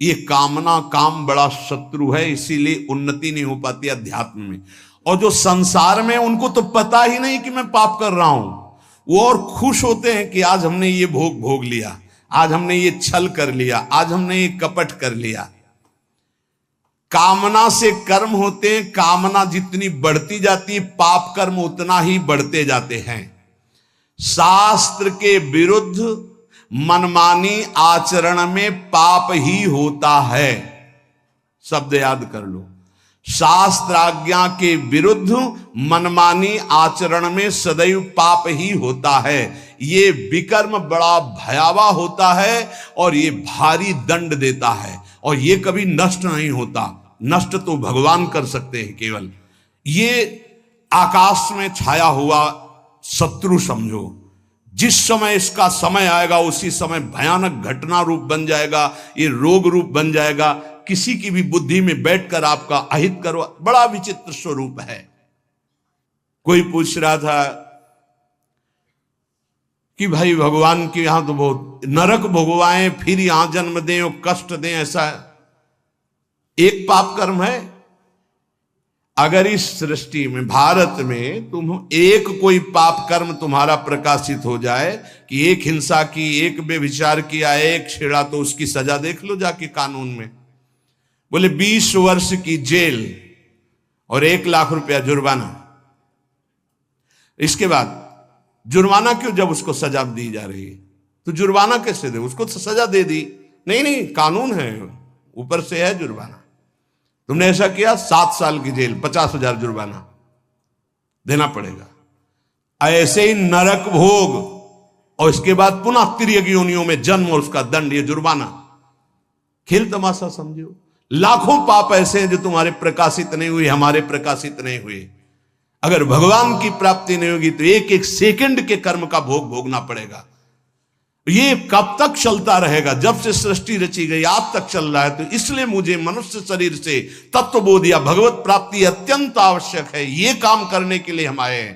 ये कामना, काम बड़ा शत्रु है, इसीलिए उन्नति नहीं हो पाती अध्यात्म में। और जो संसार में, उनको तो पता ही नहीं कि मैं पाप कर रहा हूं, वो और खुश होते हैं कि आज हमने ये भोग भोग लिया, आज हमने ये छल कर लिया, आज हमने ये कपट कर लिया। कामना से कर्म होते हैं, कामना जितनी बढ़ती जाती है पाप कर्म उतना ही बढ़ते जाते हैं। शास्त्र के विरुद्ध मनमानी आचरण में पाप ही होता है। शब्द याद कर लो, शास्त्र आज्ञा के विरुद्ध मनमानी आचरण में सदैव पाप ही होता है। ये विकर्म बड़ा भयावह होता है और ये भारी दंड देता है, और ये कभी नष्ट नहीं होता। नष्ट तो भगवान कर सकते हैं केवल। ये आकाश में छाया हुआ शत्रु समझो, जिस समय इसका समय आएगा उसी समय भयानक घटना रूप बन जाएगा, ये रोग रूप बन जाएगा। किसी की भी बुद्धि में बैठकर आपका अहित करो, बड़ा विचित्र स्वरूप है। कोई पूछ रहा था कि भाई भगवान के यहां तो बहुत नरक भोगवाएं, फिर यहां जन्म दें और कष्ट दें, ऐसा एक पाप कर्म है? अगर इस सृष्टि में, भारत में तुम एक कोई पाप कर्म तुम्हारा प्रकाशित हो जाए कि एक हिंसा की, एक व्यभिचार किया, एक छेड़ा, तो उसकी सजा देख लो जाके कानून में। बोले 20 वर्ष की जेल और 1 लाख रुपया जुर्माना। इसके बाद जुर्माना क्यों, जब उसको सजा दी जा रही है तो जुर्माना कैसे दे? उसको तो सजा दे दी। नहीं नहीं, कानून है, ऊपर से है जुर्माना। तुमने ऐसा किया, 7 साल की जेल, 50,000 जुर्माना देना पड़ेगा। ऐसे ही नरक भोग और इसके बाद पुनः तिर्यक योनियों में जन्म और उसका दंड, ये जुर्माना। खेल तमाशा समझो। लाखों पाप ऐसे हैं जो तुम्हारे प्रकाशित नहीं हुए, हमारे प्रकाशित नहीं हुए। अगर भगवान की प्राप्ति नहीं होगी तो एक एक सेकंड के कर्म का भोग भोगना पड़ेगा। ये कब तक चलता रहेगा? जब से सृष्टि रची गई आज तक चल रहा है। तो इसलिए मुझे मनुष्य शरीर से तत्वबोध या भगवत प्राप्ति अत्यंत आवश्यक है। ये काम करने के लिए हम आए हैं।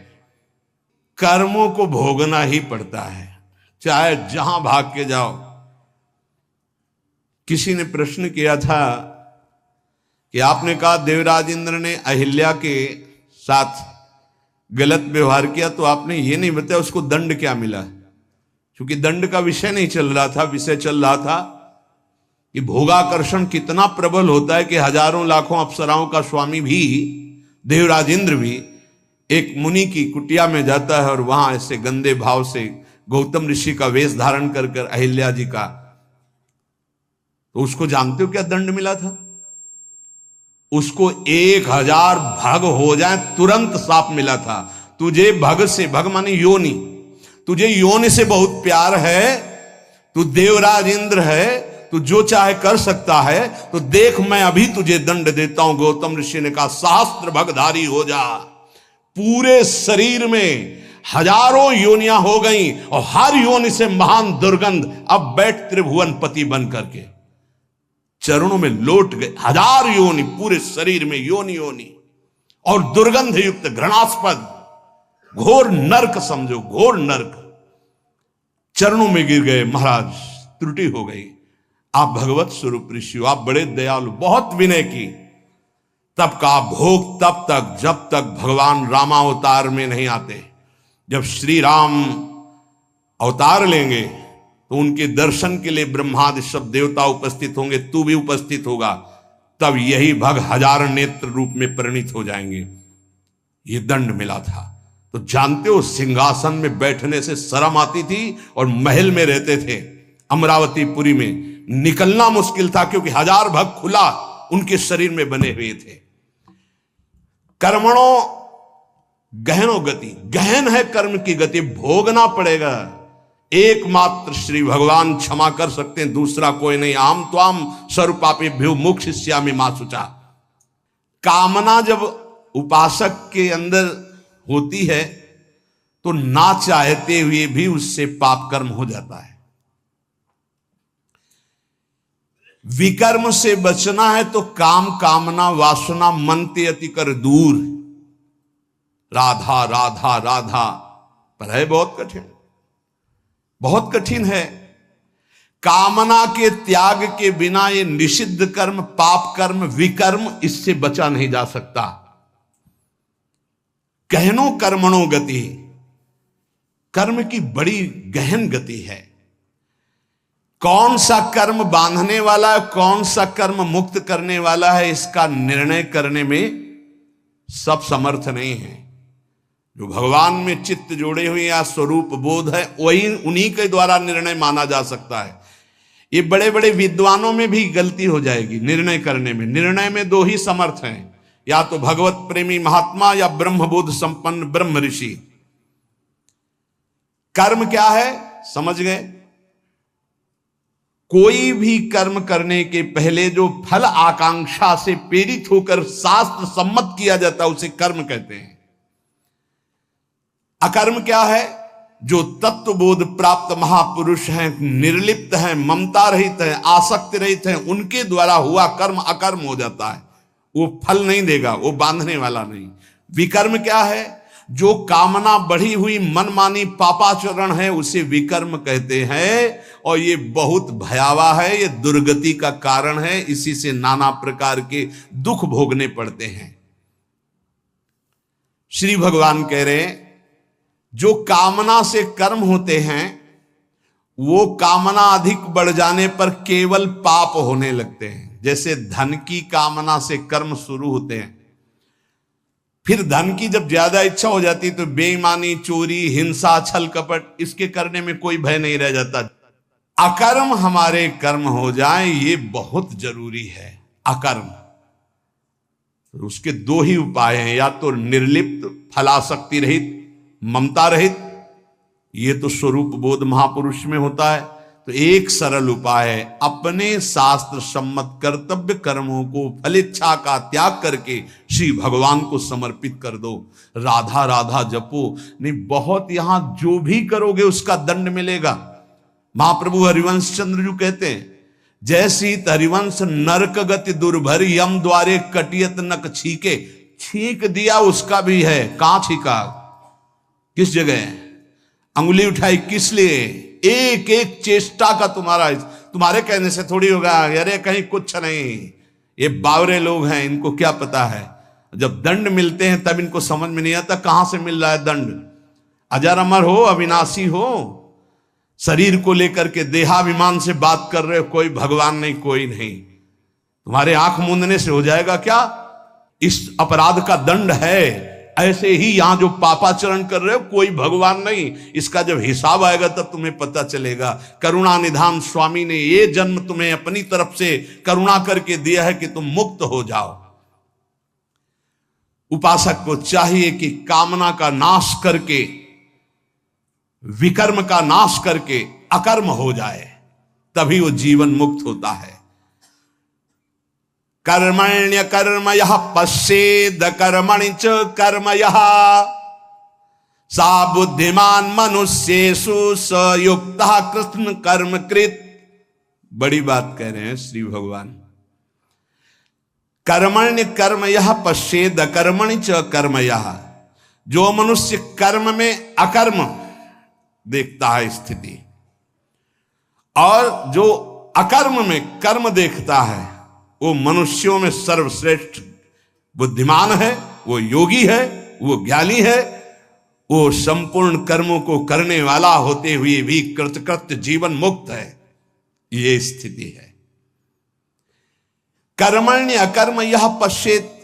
कर्मों को भोगना ही पड़ता है, चाहे जहां भाग के जाओ। किसी ने प्रश्न किया था कि आपने कहा देवराज इंद्र ने अहिल्या के साथ गलत व्यवहार किया, तो आपने ये नहीं बताया उसको दंड क्या मिला। क्योंकि दंड का विषय नहीं चल रहा था, विषय चल रहा था कि भोगाकर्षण कितना प्रबल होता है कि हजारों लाखों अप्सराओं का स्वामी भी, देवराज इंद्र भी, एक मुनि की कुटिया में जाता है और वहां ऐसे गंदे भाव से गौतम ऋषि का वेश धारण कर कर अहिल्या जी का, तो उसको जानते हो क्या दंड मिला था? उसको 1000 भग हो जाए तुरंत साप मिला था। तुझे भग से, भग माने योनि, तुझे योनि से बहुत प्यार है, तू देवराज इंद्र है, तू जो चाहे कर सकता है, तो देख मैं अभी तुझे दंड देता हूं। गौतम ऋषि ने कहा सहस्त्र भगधारी हो जा। पूरे शरीर में हजारों योनियां हो गई और हर योनि से महान दुर्गंध, अब बैठ त्रिभुवन पति बन करके चरणों में लौट गए। 1000 योनि पूरे शरीर में, योनि योनि, और दुर्गंध युक्त घृणास्पद घोर नरक समझो, घोर नरक। चरणों में गिर गए, महाराज त्रुटि हो गई, आप भगवत स्वरूप ऋषि हो, आप बड़े दयालु, बहुत विनय की। तब का भोग तब तक जब तक भगवान रामावतार में नहीं आते। जब श्री राम अवतार लेंगे तो उनके दर्शन के लिए ब्रह्मादि सब देवता उपस्थित होंगे, तू भी उपस्थित होगा, तब यही भग 1000 नेत्र रूप में परिणित हो जाएंगे। ये दंड मिला था। तो जानते हो सिंहासन में बैठने से शर्म आती थी और महल में रहते थे अमरावतीपुरी में, निकलना मुश्किल था क्योंकि 1000 भग खुला उनके शरीर में बने हुए थे। कर्मणों गहनो गति, गहन है कर्म की गति, भोगना पड़ेगा। एकमात्र श्री भगवान क्षमा कर सकते हैं, दूसरा कोई नहीं। आम त्वाम स्वरूपापेभ्यो मोक्षयिष्यामि मा शुचा। कामना जब उपासक के अंदर होती है तो ना चाहते हुए भी उससे पाप कर्म हो जाता है। विकर्म से बचना है तो काम, कामना, वासना मन ते अति कर दूर। राधा राधा राधा, पर है बहुत कठिन, बहुत कठिन है। कामना के त्याग के बिना ये निषिद्ध कर्म, पाप कर्म, विकर्म, इससे बचा नहीं जा सकता। गहनो कर्मणो गति, कर्म की बड़ी गहन गति है। कौन सा कर्म बांधने वाला है, कौन सा कर्म मुक्त करने वाला है, इसका निर्णय करने में सब समर्थ नहीं है। जो भगवान में चित्त जोड़े हुए या स्वरूप बोध है, वही उन्हीं के द्वारा निर्णय माना जा सकता है। ये बड़े बड़े विद्वानों में भी गलती हो जाएगी निर्णय करने में। निर्णय में दो ही समर्थ हैं, या तो भगवत प्रेमी महात्मा या ब्रह्मबोध संपन्न ब्रह्म ऋषि। कर्म क्या है समझ गए? कोई भी कर्म करने के पहले जो फल आकांक्षा से प्रेरित होकर शास्त्र सम्मत किया जाता है उसे कर्म कहते हैं। अकर्म क्या है? जो तत्वबोध प्राप्त महापुरुष हैं, निर्लिप्त हैं, ममता रहित हैं, आसक्ति रहित हैं, उनके द्वारा हुआ कर्म अकर्म हो जाता है। वो फल नहीं देगा, वो बांधने वाला नहीं। विकर्म क्या है? जो कामना बढ़ी हुई मनमानी पापाचरण है उसे विकर्म कहते हैं, और ये बहुत भयावह है, ये दुर्गति का कारण है। इसी से नाना प्रकार के दुख भोगने पड़ते हैं। श्री भगवान कह रहे हैं जो कामना से कर्म होते हैं वो कामना अधिक बढ़ जाने पर केवल पाप होने लगते हैं। जैसे धन की कामना से कर्म शुरू होते हैं, फिर धन की जब ज्यादा इच्छा हो जाती है तो बेईमानी, चोरी, हिंसा, छल कपट, इसके करने में कोई भय नहीं रह जाता। अकर्म हमारे कर्म हो जाए ये बहुत जरूरी है। अकर्म, उसके दो ही उपाय हैं, या तो निर्लिप्त, फलासक्ति रहित, ममता रहित, ये तो स्वरूप बोध महापुरुष में होता है। तो एक सरल उपाय है, अपने शास्त्र सम्मत कर्तव्य कर्मों को फलेच्छा का त्याग करके श्री भगवान को समर्पित कर दो। राधा राधा जपो, नहीं बहुत यहां जो भी करोगे उसका दंड मिलेगा। महाप्रभु हरिवंश चंद्र जी कहते हैं, जैसी हरिवंश नरक गति दुर्भर, यम द्वारे कटियत नक छीके। छींक दिया उसका भी है, कहां छीका, किस जगह अंगुली उठाई, किस लिए? एक एक चेष्टा का तुम्हारे कहने से थोड़ी होगा। अरे कहीं कुछ नहीं, ये बावरे लोग हैं, इनको क्या पता है। जब दंड मिलते हैं तब इनको समझ में नहीं आता कहां से मिल रहा है दंड। अजर अमर हो, अविनाशी हो, शरीर को लेकर के देहाभिमान से बात कर रहे हो, कोई भगवान नहीं, कोई नहीं। तुम्हारे आंख मूंदने से हो जाएगा क्या? इस अपराध का दंड है। ऐसे ही यहां जो पापाचरण कर रहे हो, कोई भगवान नहीं। इसका जब हिसाब आएगा तब तुम्हें पता चलेगा। करुणा निधान स्वामी ने ये जन्म तुम्हें अपनी तरफ से करुणा करके दिया है कि तुम मुक्त हो जाओ। उपासक को चाहिए कि कामना का नाश करके, विकर्म का नाश करके अकर्म हो जाए, तभी वो जीवन मुक्त होता है। कर्मण्य कर्म यह पश्येद कर्मणि च कर्म यह, सा बुद्धिमान मनुष्येषु स युक्तः कृष्ण कर्म कृत। बड़ी बात कह रहे हैं श्री भगवान। कर्मण्य कर्म यह पश्येद कर्मणि च कर्म यह, जो मनुष्य कर्म में अकर्म देखता है स्थिति, और जो अकर्म में कर्म देखता है, वो मनुष्यों में सर्वश्रेष्ठ बुद्धिमान है, वो योगी है, वो ज्ञानी है, वो संपूर्ण कर्मों को करने वाला होते हुए भी कृतकृत्य जीवन मुक्त है। ये स्थिति है। कर्मण्य अकर्म यह पश्येत,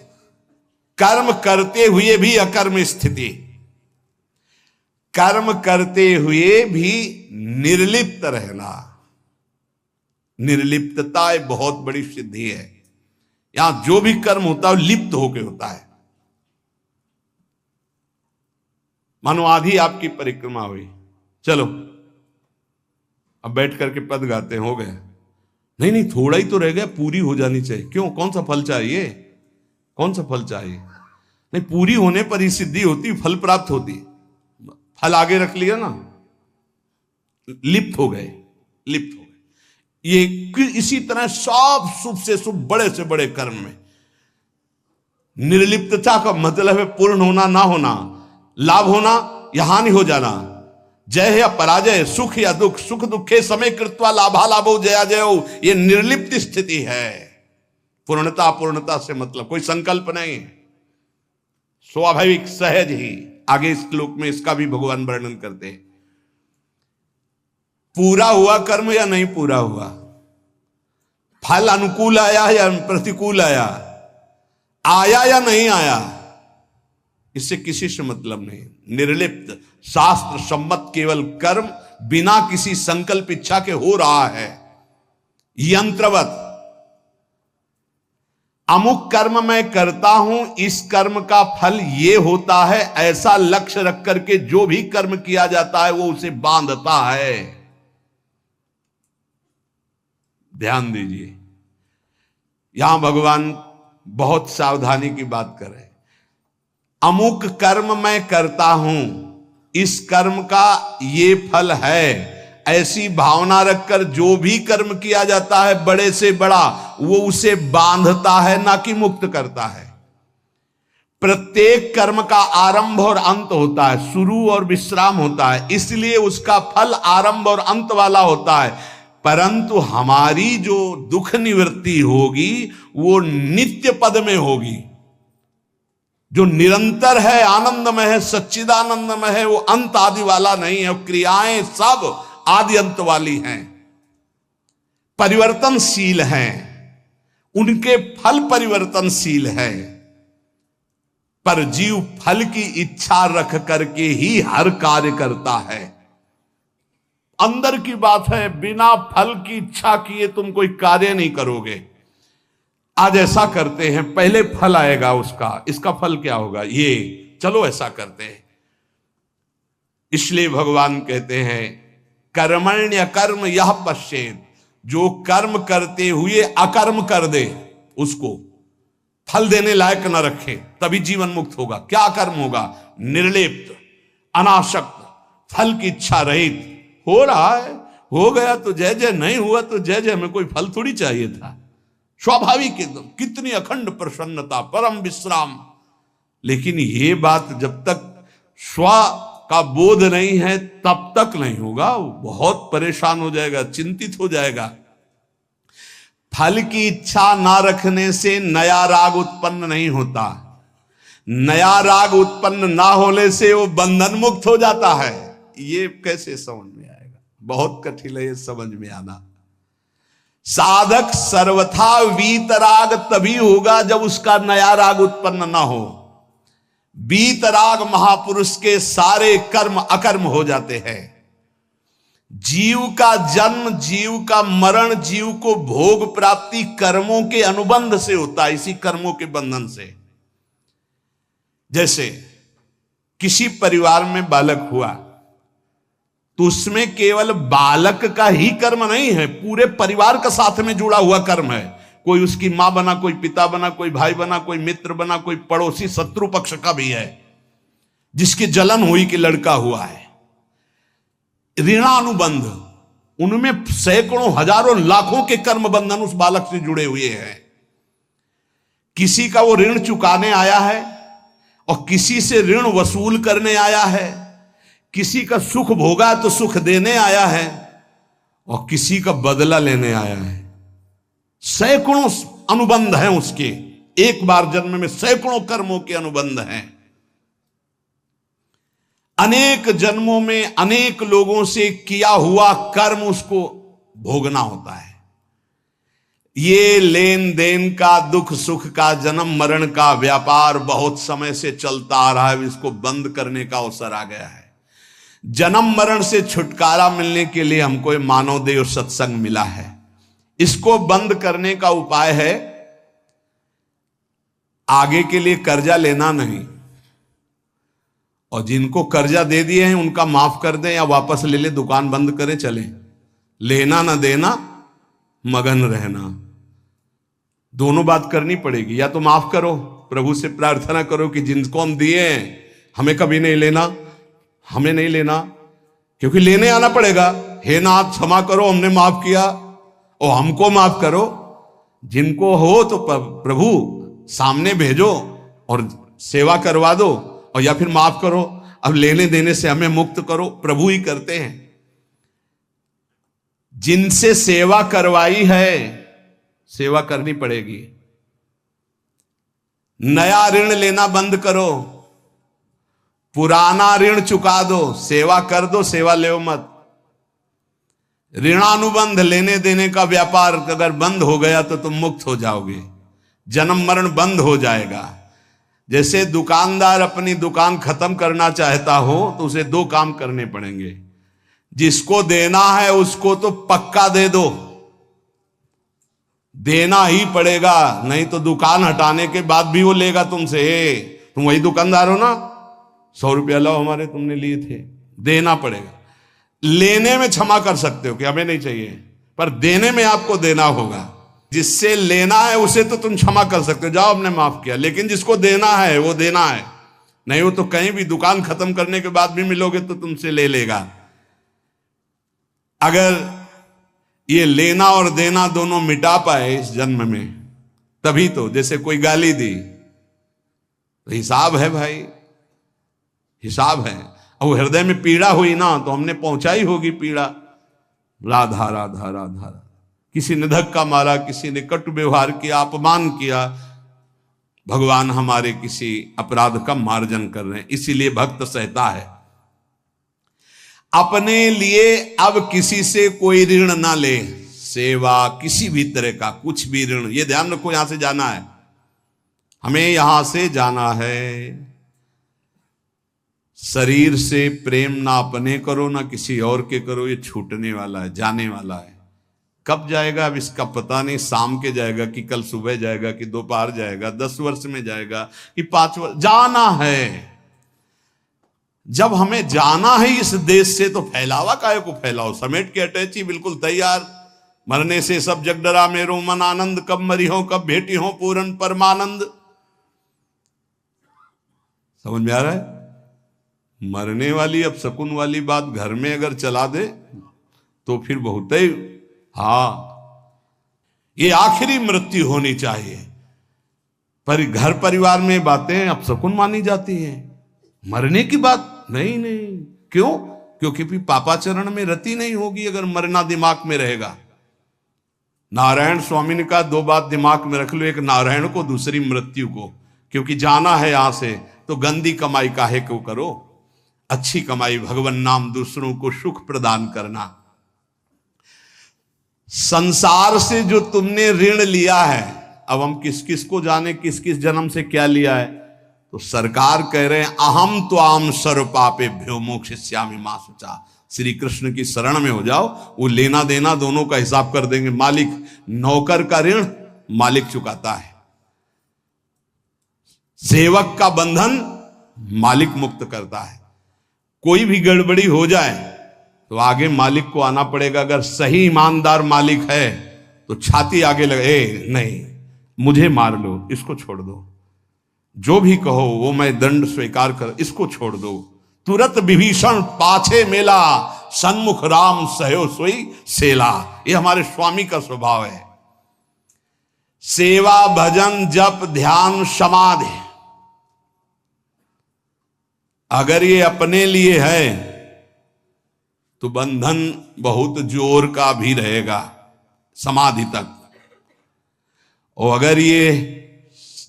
कर्म करते हुए भी अकर्म स्थिति, कर्म करते हुए भी निर्लिप्त रहना। निर्लिप्तता एक बहुत बड़ी सिद्धि है। यहां जो भी कर्म होता है लिप्त होकर होता है। मानो आधी आपकी परिक्रमा हुई, चलो अब बैठ करके पद गाते हैं, हो गए। नहीं नहीं, थोड़ा ही तो रह गया, पूरी हो जानी चाहिए। क्यों, कौन सा फल चाहिए, कौन सा फल चाहिए? नहीं, पूरी होने पर ही सिद्धि होती, फल प्राप्त होती। फल आगे रख लिया ना, लिप्त हो गए, लिप्त हो गए। ये इसी तरह सब शुभ से शुभ, बड़े से बड़े कर्म में निर्लिप्तता का मतलब है पूर्ण होना, ना होना, लाभ होना या हानि हो जाना। जय या पराजय, सुख या दुख, सुख दुखे समय कृत्वा लाभा लाभो जया जयो, ये निर्लिप्त स्थिति है। पूर्णता अपूर्णता से मतलब कोई संकल्प नहीं, स्वाभाविक सहज ही। आगे इस श्लोक में इसका भी भगवान वर्णन करते हैं। पूरा हुआ कर्म या नहीं पूरा हुआ, फल अनुकूल आया या प्रतिकूल आया, आया या नहीं आया, इससे किसी से मतलब नहीं। निर्लिप्त शास्त्र सम्मत केवल कर्म बिना किसी संकल्प इच्छा के हो रहा है। यंत्रवत अमुक कर्म मैं करता हूं, इस कर्म का फल ये होता है, ऐसा लक्ष्य रख करके जो भी कर्म किया जाता है वो उसे बांधता है। ध्यान दीजिए, यहां भगवान बहुत सावधानी की बात कर रहे हैं। अमुक कर्म मैं करता हूं, इस कर्म का ये फल है, ऐसी भावना रखकर जो भी कर्म किया जाता है बड़े से बड़ा, वो उसे बांधता है ना कि मुक्त करता है। प्रत्येक कर्म का आरंभ और अंत होता है, शुरू और विश्राम होता है, इसलिए उसका फल आरंभ और अंत वाला होता है। परंतु हमारी जो दुख निवृत्ति होगी वो नित्य पद में होगी, जो निरंतर है, आनंदमय है, सच्चिदानंदमय है, वो अंत आदि वाला नहीं है। क्रियाएं सब आदि अंत वाली हैं, परिवर्तनशील हैं, उनके फल परिवर्तनशील है। पर जीव फल की इच्छा रख करके ही हर कार्य करता है। अंदर की बात है, बिना फल की इच्छा किए तुम कोई कार्य नहीं करोगे। आज ऐसा करते हैं, पहले फल आएगा उसका, इसका फल क्या होगा, ये चलो ऐसा करते हैं। इसलिए भगवान कहते हैं कर्मण्य कर्म यह पश्चेत, जो कर्म करते हुए अकर्म कर दे, उसको फल देने लायक न रखे, तभी जीवन मुक्त होगा। क्या कर्म होगा, निर्लिप्त, अनासक्त, फल की इच्छा रहित। हो रहा है, हो गया तो जय जय, नहीं हुआ तो जय जय, में कोई फल थोड़ी चाहिए था, स्वाभाविक एकदम। कितनी अखंड प्रसन्नता, परम विश्राम। लेकिन ये बात जब तक स्व का बोध नहीं है तब तक नहीं होगा, बहुत परेशान हो जाएगा, चिंतित हो जाएगा। फल की इच्छा ना रखने से नया राग उत्पन्न नहीं होता, नया राग उत्पन्न ना होने से वो बंधन मुक्त हो जाता है। ये कैसे समझ में आएगा, बहुत कठिन है ये समझ में आना। साधक सर्वथा वीतराग तभी होगा जब उसका नया राग उत्पन्न ना हो। वीतराग महापुरुष के सारे कर्म अकर्म हो जाते हैं। जीव का जन्म, जीव का मरण, जीव को भोग प्राप्ति कर्मों के अनुबंध से होता है, इसी कर्मों के बंधन से। जैसे किसी परिवार में बालक हुआ तो उसमें केवल बालक का ही कर्म नहीं है, पूरे परिवार का साथ में जुड़ा हुआ कर्म है। कोई उसकी मां बना, कोई पिता बना, कोई भाई बना, कोई मित्र बना, कोई पड़ोसी शत्रु पक्ष का भी है जिसकी जलन हुई कि लड़का हुआ है। ऋणानुबंध, उनमें सैकड़ों हजारों लाखों के कर्म बंधन उस बालक से जुड़े हुए हैं। किसी का वो ऋण चुकाने आया है और किसी से ऋण वसूल करने आया है, किसी का सुख भोगा तो सुख देने आया है और किसी का बदला लेने आया है। सैकड़ों अनुबंध हैं उसके, एक बार जन्म में सैकड़ों कर्मों के अनुबंध हैं। अनेक जन्मों में अनेक लोगों से किया हुआ कर्म उसको भोगना होता है। ये लेन देन का, दुख सुख का, जन्म मरण का व्यापार बहुत समय से चलता आ रहा है, इसको बंद करने का अवसर आ गया है। जन्म मरण से छुटकारा मिलने के लिए हमको ये मानव देव सत्संग मिला है। इसको बंद करने का उपाय है आगे के लिए कर्जा लेना नहीं, और जिनको कर्जा दे दिए हैं उनका माफ कर दें या वापस ले ले, दुकान बंद करें, चले। लेना ना देना, मगन रहना, दोनों बात करनी पड़ेगी। या तो माफ करो, प्रभु से प्रार्थना करो कि जिनको हम दिए हैं हमें कभी नहीं लेना, हमें नहीं लेना, क्योंकि लेने आना पड़ेगा। हे नाथ क्षमा करो, हमने माफ किया और हमको माफ करो। जिनको हो तो प्रभु सामने भेजो और सेवा करवा दो, और या फिर माफ करो। अब लेने देने से हमें मुक्त करो, प्रभु ही करते हैं। जिनसे सेवा करवाई है सेवा करनी पड़ेगी। नया ऋण लेना बंद करो, पुराना ऋण चुका दो, सेवा कर दो, सेवा ले मत। ऋणानुबंध लेने देने का व्यापार अगर बंद हो गया तो तुम मुक्त हो जाओगे, जन्म मरण बंद हो जाएगा। जैसे दुकानदार अपनी दुकान खत्म करना चाहता हो तो उसे दो काम करने पड़ेंगे। जिसको देना है उसको तो पक्का दे दो, देना ही पड़ेगा, नहीं तो दुकान हटाने के बाद भी वो लेगा तुमसे। तुम वही दुकानदार हो ना, 100 रुपया लाओ हमारे, तुमने लिए थे, देना पड़ेगा। लेने में क्षमा कर सकते हो कि हमें नहीं चाहिए, पर देने में आपको देना होगा। जिससे लेना है उसे तो तुम क्षमा कर सकते हो, जाओ हमने माफ किया, लेकिन जिसको देना है वो देना है। नहीं हो तो कहीं भी दुकान खत्म करने के बाद भी मिलोगे तो तुमसे ले लेगा। अगर ये लेना और देना दोनों मिटा पाए इस जन्म में, तभी तो। जैसे कोई गाली दी तो हिसाब है भाई, हिसाब है। और हृदय में पीड़ा हुई ना तो हमने पहुंचाई होगी पीड़ा। राधा राधा राधा, किसी ने धक्का मारा, किसी ने कटु व्यवहार किया, अपमान किया, भगवान हमारे किसी अपराध का मार्जन कर रहे हैं, इसीलिए भक्त सहता है। अपने लिए अब किसी से कोई ऋण ना ले, सेवा किसी भी तरह का कुछ भी ऋण, ये ध्यान रखो। यहां से जाना है, हमें यहां से जाना है। शरीर से प्रेम ना अपने करो ना किसी और के करो, ये छूटने वाला है, जाने वाला है। कब जाएगा अब इसका पता नहीं, शाम के जाएगा कि कल सुबह जाएगा कि दोपहर जाएगा, 10 वर्ष में जाएगा कि 5 वर्ष, जाना है। जब हमें जाना है इस देश से तो फैलावा काहे को फैलाओ, समेट के अटैची बिल्कुल तैयार। मरने से सब जग डरा मेरो मन आनंद, कब मरी हो कब भेटी हो पूरन परमानंद। समझ में आ रहा है? मरने वाली अब शकुन वाली बात घर में अगर चला दे तो फिर बहुत ही, ये आखिरी मृत्यु होनी चाहिए। पर घर परिवार में बातें अब शकुन मानी जाती हैं, मरने की बात नहीं। नहीं क्यों? क्योंकि फिर पापाचरण में रति नहीं होगी अगर मरना दिमाग में रहेगा। नारायण स्वामी ने कहा 2 बात दिमाग में रख लो, एक नारायण को, दूसरी मृत्यु को। क्योंकि जाना है यहां से तो गंदी कमाई काहे को करो, अच्छी कमाई भगवान नाम, दूसरों को सुख प्रदान करना। संसार से जो तुमने ऋण लिया है, अब हम किस किस को जाने किस किस जन्म से क्या लिया है। तो सरकार कह रहे हैं अहम त्वाम सर्व पापेभ्यो मोक्षयिष्यामि मा शुचा। श्री कृष्ण की शरण में हो जाओ, वो लेना देना दोनों का हिसाब कर देंगे। मालिक, नौकर का ऋण मालिक चुकाता है, सेवक का बंधन मालिक मुक्त करता है। कोई भी गड़बड़ी हो जाए तो आगे मालिक को आना पड़ेगा। अगर सही ईमानदार मालिक है तो छाती आगे लगे, नहीं मुझे मार लो, इसको छोड़ दो, जो भी कहो वो मैं दंड स्वीकार कर, इसको छोड़ दो। तुरंत विभीषण पाछे मेला, सन्मुख राम सहयो सोई सेला। ये हमारे स्वामी का स्वभाव है। सेवा भजन जप ध्यान समाधि, अगर ये अपने लिए है तो बंधन बहुत जोर का भी रहेगा समाधि तक, और अगर ये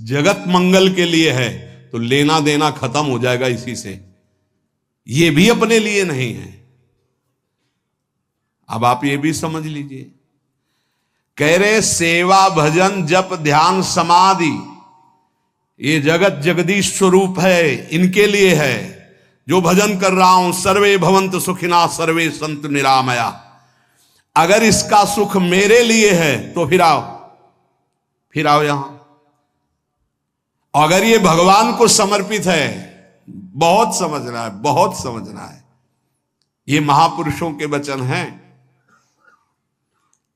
जगत मंगल के लिए है तो लेना देना खत्म हो जाएगा इसी से। ये भी अपने लिए नहीं है। अब आप ये भी समझ लीजिए, कह रहे सेवा भजन जप ध्यान समाधि ये जगत जगदीश स्वरूप है, इनके लिए है। जो भजन कर रहा हूं, सर्वे भवंत सुखिना सर्वे संत निरामया, अगर इसका सुख मेरे लिए है तो फिर आओ यहां। अगर ये भगवान को समर्पित है, बहुत समझना है, बहुत समझना है। ये महापुरुषों के वचन हैं।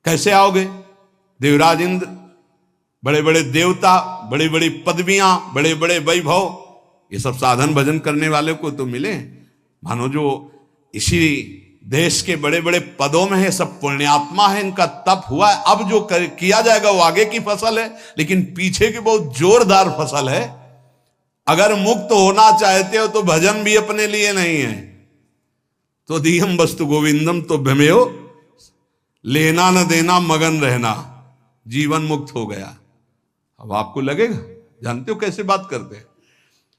कैसे आओगे? देवराज इंद्र, बड़े बड़े देवता, बड़ी बड़ी पदवियां, बड़े बड़े वैभव, ये सब साधन भजन करने वाले को तो मिले। मानो जो इसी देश के बड़े बड़े पदों में है, सब पुण्यात्मा है, इनका तप हुआ है। अब जो किया जाएगा वो आगे की फसल है, लेकिन पीछे की बहुत जोरदार फसल है। अगर मुक्त होना चाहते हो तो भजन भी अपने लिए नहीं है। तो दीहम वस्तु गोविंदम तो भ्रमेयो, लेना न देना मगन रहना, जीवन मुक्त हो गया। अब आपको लगेगा, जानते हो कैसे बात करते हैं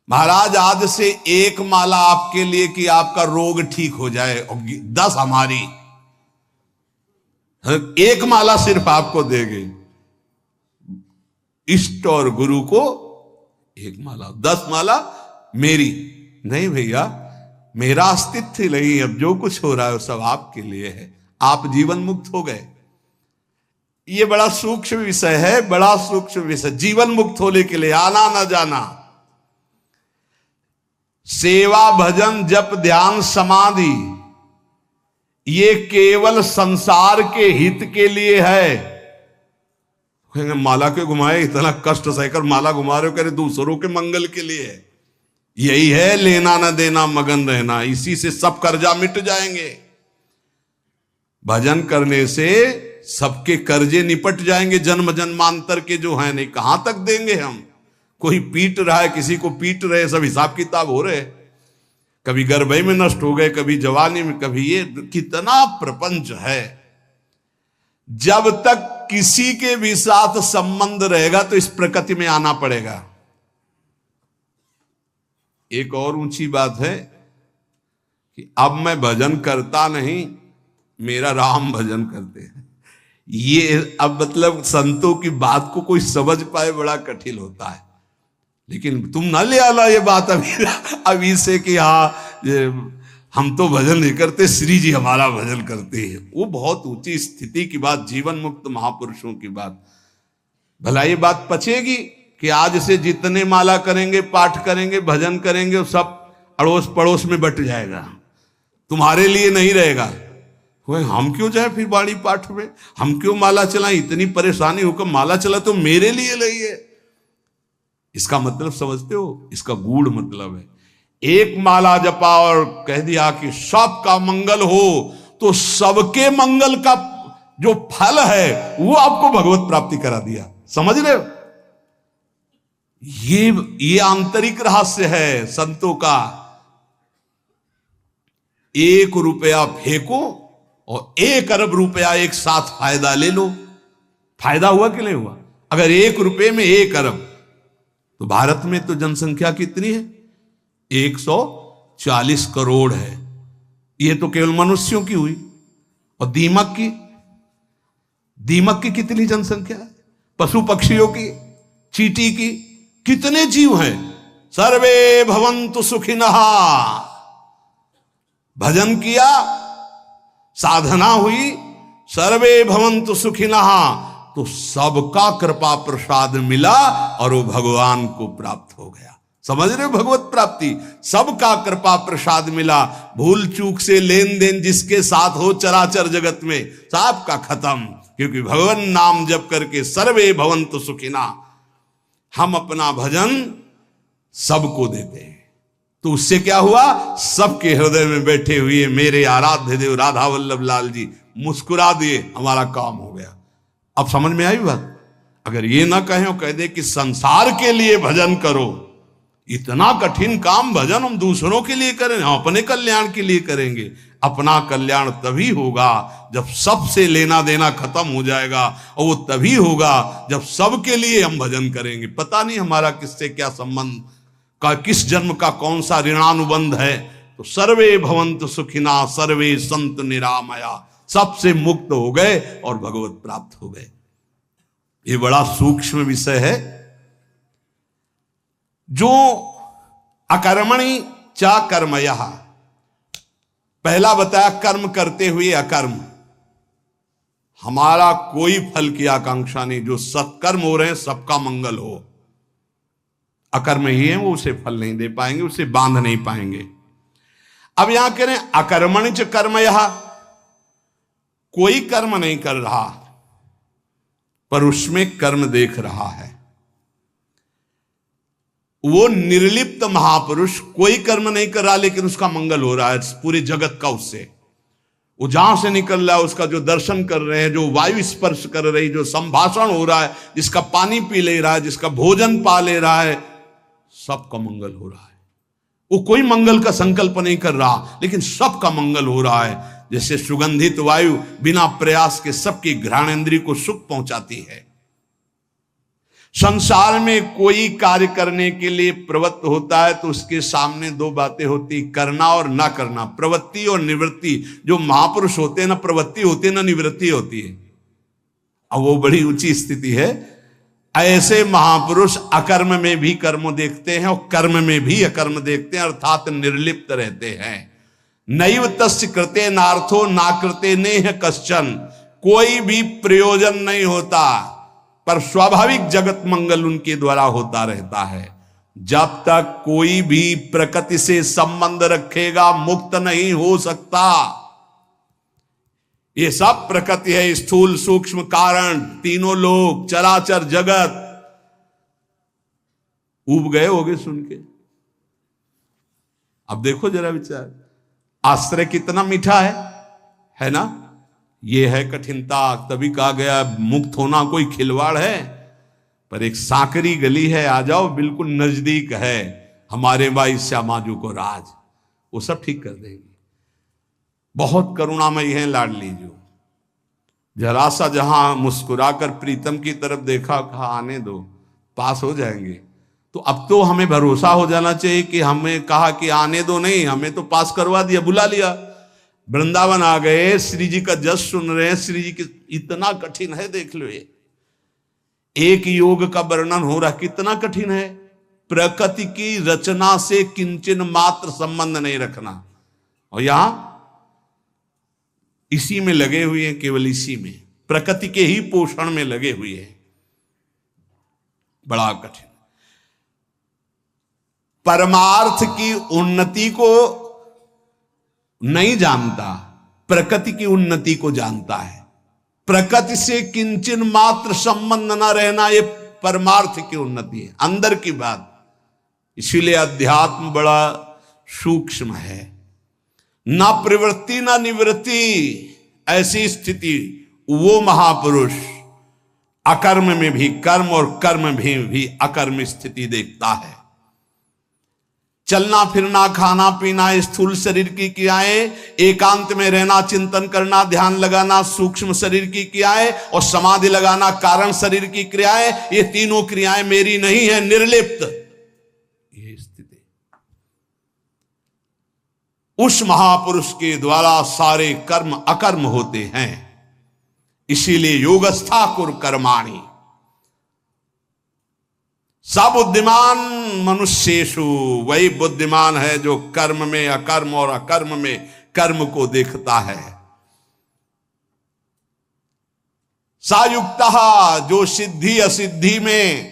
महाराज, आज से एक माला आपके लिए कि आपका रोग ठीक हो जाए, और 10 हमारी, एक माला सिर्फ आपको देंगे। इष्ट और गुरु को एक माला, 10 माला मेरी। नहीं भैया, मेरा अस्तित्व नहीं, अब जो कुछ हो रहा है वो सब आपके लिए है। आप जीवन मुक्त हो गए। ये बड़ा सूक्ष्म विषय है, बड़ा सूक्ष्म विषय। जीवन मुक्त होने के लिए आना न जाना, सेवा भजन जप ध्यान समाधि, ये केवल संसार के हित के लिए है। कहेंगे माला के घुमाए, इतना कष्ट सहकर माला घुमा रहे हो, कह रहे दूसरों के मंगल के लिए है। यही है लेना न देना मगन रहना, इसी से सब कर्जा मिट जाएंगे। भजन करने से सबके कर्जे निपट जाएंगे, जन्म जन्मांतर के जो हैं। नहीं कहां तक देंगे हम। कोई पीट रहा है, किसी को पीट रहे, सब हिसाब किताब हो रहे। कभी गर्भई में नष्ट हो गए, कभी जवानी में, कभी ये, कितना प्रपंच है। जब तक किसी के भी साथ संबंध रहेगा तो इस प्रकृति में आना पड़ेगा। एक और ऊंची बात है कि अब मैं भजन करता नहीं, मेरा राम भजन करते हैं। ये अब मतलब संतों की बात को कोई समझ पाए बड़ा कठिन होता है। लेकिन तुम ना ले आना ये बात अभी से कि हाँ हम तो भजन नहीं करते, श्री जी हमारा भजन करते हैं। वो बहुत ऊंची स्थिति की बात, जीवन मुक्त महापुरुषों की बात। भला ये बात पचेगी कि आज से जितने माला करेंगे, पाठ करेंगे, भजन करेंगे, वो सब अड़ोस पड़ोस में बट जाएगा, तुम्हारे लिए नहीं रहेगा। हम क्यों जाए फिर बाणी पाठ में, हम क्यों माला चलाएं, इतनी परेशानी होकर माला चला तो मेरे लिए नहीं है। इसका मतलब समझते हो, इसका गूढ़ मतलब है। एक माला जपा और कह दिया कि सबका मंगल हो, तो सबके मंगल का जो फल है वो आपको भगवत प्राप्ति करा दिया। समझ रहे हो, ये आंतरिक रहस्य है संतों का। 1 रुपया फेंको और 1 अरब रुपया एक साथ फायदा ले लो। फायदा हुआ कि नहीं हुआ? अगर 1 रुपये में 1 अरब, तो भारत में तो जनसंख्या कितनी है? 140 करोड़ है। ये तो केवल मनुष्यों की हुई। और दीमक की कितनी जनसंख्या है? पशु पक्षियों की, चींटी की, कितने जीव हैं? सर्वे भवन्तु सुखिनः। भजन किया, साधना हुई, सर्वे भवन्तु सुखिनः, तो सबका कृपा प्रसाद मिला और वो भगवान को प्राप्त हो गया। समझ रहे हो, भगवत प्राप्ति, सबका कृपा प्रसाद मिला। भूल चूक से लेन देन जिसके साथ हो चराचर जगत में, सबका खत्म। क्योंकि भगवान नाम जप करके सर्वे भवन्तु सुखिना, हम अपना भजन सबको देते हैं। तो उससे क्या हुआ? सबके हृदय में बैठे हुए मेरे आराध्य देव राधा वल्लभ लाल जी मुस्कुरा दिए, हमारा काम हो गया। अब समझ में आई बात? अगर ये ना कहें और कह दे कि संसार के लिए भजन करो, इतना कठिन काम भजन हम दूसरों के लिए करें, हम अपने कल्याण के लिए करेंगे। अपना कल्याण तभी होगा जब सबसे लेना देना खत्म हो जाएगा, और वो तभी होगा जब सबके लिए हम भजन करेंगे। पता नहीं हमारा किससे क्या संबंध का, किस जन्म का कौन सा ऋणानुबंध है। तो सर्वे भवन्तु सुखिना सर्वे संतु निरामया, सबसे मुक्त हो गए और भगवत प्राप्त हो गए। ये बड़ा सूक्ष्म विषय है। जो अकर्मणि चा कर्मयः, पहला बताया कर्म करते हुए अकर्म, हमारा कोई फल की आकांक्षा नहीं। जो सत्कर्म हो रहे हैं सबका मंगल हो। अकर्म ही है वो उसे फल नहीं दे पाएंगे, उसे बांध नहीं पाएंगे। अब यहां कह रहे हैं अकर्मणि च कर्मयः, कोई कर्म नहीं कर रहा पर उसमें कर्म देख रहा है। वो निर्लिप्त महापुरुष कोई कर्म नहीं कर रहा लेकिन उसका मंगल हो रहा है पूरे जगत का। उससे वो जहां से निकल रहा है, उसका जो दर्शन कर रहे हैं, जो वायु स्पर्श कर रही, जो संभाषण हो रहा है, जिसका पानी पी ले रहा है, जिसका भोजन पा ले रहा है, सबका मंगल हो रहा है। वो कोई मंगल का संकल्प नहीं कर रहा, लेकिन सबका मंगल हो रहा है। जैसे सुगंधित वायु बिना प्रयास के सबकी घ्राणेंद्रिय को सुख पहुंचाती है। संसार में कोई कार्य करने के लिए प्रवृत्त होता है तो उसके सामने दो बातें होती, करना और ना करना, प्रवृत्ति और निवृत्ति। जो महापुरुष होते हैं ना प्रवृत्ति होती है ना निवृत्ति होती है। अब वो बड़ी ऊंची स्थिति है। ऐसे महापुरुष अकर्म में भी कर्म देखते हैं और कर्म में भी अकर्म देखते हैं, अर्थात निर्लिप्त रहते हैं। नैव तस्य कृते नार्थो ना कृते नेह कश्चन, कोई भी प्रयोजन नहीं होता पर स्वाभाविक जगत मंगल उनके द्वारा होता रहता है। जब तक कोई भी प्रकृति से संबंध रखेगा मुक्त नहीं हो सकता। ये सब प्रकृति है, स्थूल सूक्ष्म कारण, तीनों लोग, चराचर जगत। ऊब गए होगे सुन के। अब देखो जरा विचार, आश्रय कितना मीठा है ना। ये है कठिनता। तभी कहा गया मुक्त होना कोई खिलवाड़ है, पर एक सांकरी गली है, आ जाओ, बिल्कुल नजदीक है। हमारे भाई श्यामाजू को राज, वो सब ठीक कर देंगे। बहुत करुणामयी है लाडली जो। जरा सा जहां मुस्कुराकर प्रीतम की तरफ देखा, कहा आने दो, पास हो जाएंगे। तो अब तो हमें भरोसा हो जाना चाहिए कि हमें कहा कि आने दो नहीं, हमें तो पास करवा दिया, बुला लिया। वृंदावन आ गए, श्री जी का जस सुन रहे हैं। श्री जी की इतना कठिन है, देख लो। ये एक योग का वर्णन हो रहा, कितना कठिन है। प्रकृति की रचना से किंचन मात्र संबंध नहीं रखना, और यहां इसी में लगे हुए हैं, केवल इसी में, प्रकृति के ही पोषण में लगे हुए हैं। बड़ा कठिन। परमार्थ की उन्नति को नहीं जानता, प्रकृति की उन्नति को जानता है। प्रकृति से किंचन मात्र संबंध न रहना, ये परमार्थ की उन्नति है, अंदर की बात। इसीलिए अध्यात्म बड़ा सूक्ष्म है। ना प्रवृत्ति ना निवृत्ति, ऐसी स्थिति वो महापुरुष अकर्म में भी कर्म और कर्म में भी अकर्म स्थिति देखता है। चलना फिरना, खाना पीना, स्थूल शरीर की क्रियाएं, एकांत में रहना, चिंतन करना, ध्यान लगाना, सूक्ष्म शरीर की क्रियाएं, और समाधि लगाना, कारण शरीर की क्रियाएं, ये तीनों क्रियाएं मेरी नहीं है, निर्लिप्त। ये स्थिति उस महापुरुष के द्वारा सारे कर्म अकर्म होते हैं। इसीलिए योगस्था कुर कर्माणि, सब बुद्धिमान मनुष्येषु, वही बुद्धिमान है जो कर्म में अकर्म और अकर्म में कर्म को देखता है। सायुक्तः, जो सिद्धि असिद्धि में,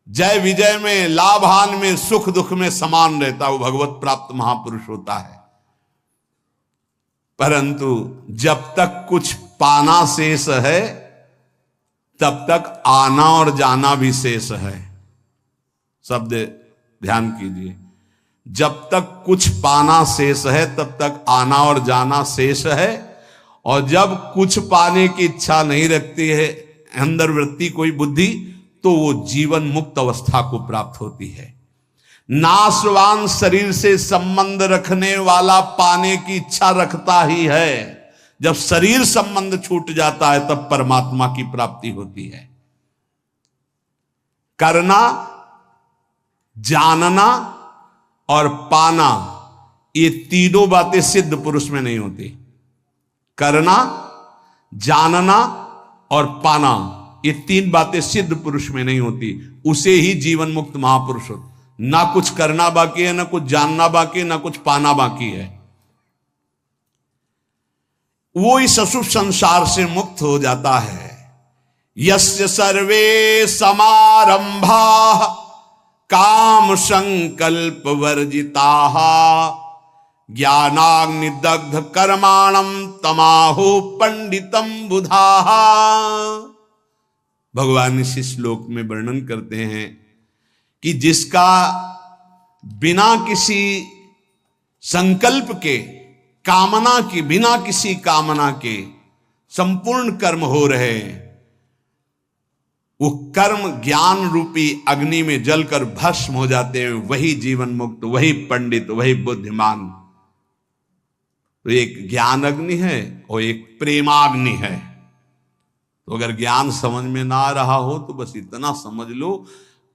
जय विजय में, लाभ हानि में, सुख दुख में समान रहता है, वो भगवत प्राप्त महापुरुष होता है। परंतु जब तक कुछ पाना शेष है तब तक आना और जाना भी शेष है। शब्द ध्यान कीजिए, जब तक कुछ पाना शेष है तब तक आना और जाना शेष है, और जब कुछ पाने की इच्छा नहीं रखती है अंदर वृत्ति कोई बुद्धि, तो वो जीवन मुक्त अवस्था को प्राप्त होती है। नाशवान शरीर से संबंध रखने वाला पाने की इच्छा रखता ही है। जब शरीर संबंध छूट जाता है तब परमात्मा की प्राप्ति होती है। करना, जानना और पाना, ये तीनों बातें सिद्ध पुरुष में नहीं होती। करना, जानना और पाना, ये तीन बातें सिद्ध पुरुष में नहीं होती। उसे ही जीवन मुक्त महापुरुष होता। ना कुछ करना बाकी है, ना कुछ जानना बाकी है, ना कुछ पाना बाकी है। वो इस अशुभ संसार से मुक्त हो जाता है। यस्य सर्वे समारंभा काम संकल्प वर्जिताः ज्ञानाग्निदग्ध कर्माणं तमाहु पंडितम बुधाः। भगवान इस श्लोक में वर्णन करते हैं कि जिसका बिना किसी संकल्प के, कामना की, बिना किसी कामना के संपूर्ण कर्म हो रहे, वो कर्म ज्ञान रूपी अग्नि में जलकर भस्म हो जाते हैं, वही जीवन मुक्त, वही पंडित, वही बुद्धिमान। तो एक ज्ञान अग्नि है और एक प्रेमाग्नि है। तो अगर ज्ञान समझ में ना आ रहा हो तो बस इतना समझ लो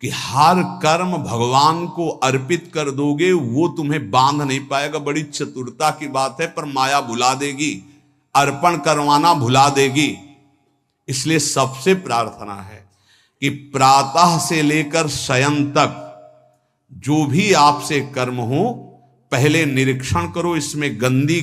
कि हर कर्म भगवान को अर्पित कर दोगे, वो तुम्हें बांध नहीं पाएगा। बड़ी चतुरता की बात है, पर माया भुला देगी, अर्पण करवाना भुला देगी। इसलिए सबसे प्रार्थना है कि प्रातः से लेकर शयन तक जो भी आपसे कर्म हो, पहले निरीक्षण करो इसमें गंदी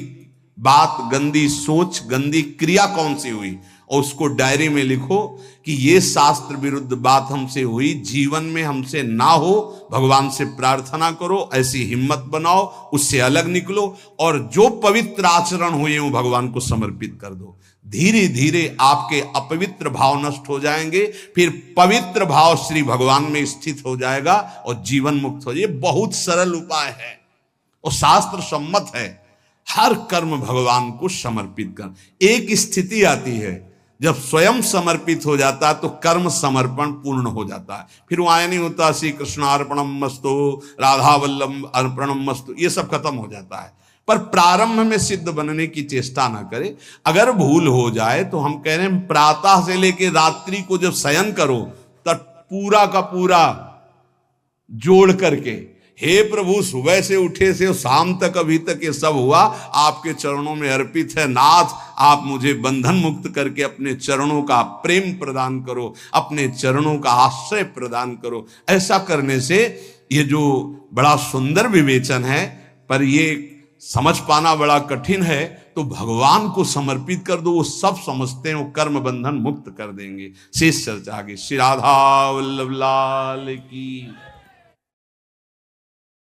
बात, गंदी सोच, गंदी क्रिया कौन सी हुई, और उसको डायरी में लिखो कि ये शास्त्र विरुद्ध बात हमसे हुई, जीवन में हमसे ना हो। भगवान से प्रार्थना करो, ऐसी हिम्मत बनाओ, उससे अलग निकलो, और जो पवित्र आचरण हुए वो भगवान को समर्पित कर दो। धीरे धीरे आपके अपवित्र भाव नष्ट हो जाएंगे, फिर पवित्र भाव श्री भगवान में स्थित हो जाएगा और जीवन मुक्त हो जाए। बहुत सरल उपाय है और शास्त्र सम्मत है। हर कर्म भगवान को समर्पित कर। एक स्थिति आती है जब स्वयं समर्पित हो जाता है तो कर्म समर्पण पूर्ण हो जाता है। फिर वो आया नहीं होता श्री कृष्ण अर्पणम मस्तु, राधा वल्लभ अर्पणम मस्तु, ये सब खत्म हो जाता है। पर प्रारंभ में सिद्ध बनने की चेष्टा ना करे। अगर भूल हो जाए तो हम कह रहे हैं प्रातः से लेकर रात्रि को जब शयन करो तब पूरा का पूरा जोड़ करके, हे प्रभु सुबह से उठे से शाम तक अभी तक ये सब हुआ आपके चरणों में अर्पित है। नाथ आप मुझे बंधन मुक्त करके अपने चरणों का प्रेम प्रदान करो, अपने चरणों का आश्रय प्रदान करो। ऐसा करने से ये जो बड़ा सुंदर विवेचन है, पर ये समझ पाना बड़ा कठिन है, तो भगवान को समर्पित कर दो, वो सब समझते हैं, वो कर्म बंधन मुक्त कर देंगे। शेष चर्चा आगे। श्री राधा वल्लभ लाल की।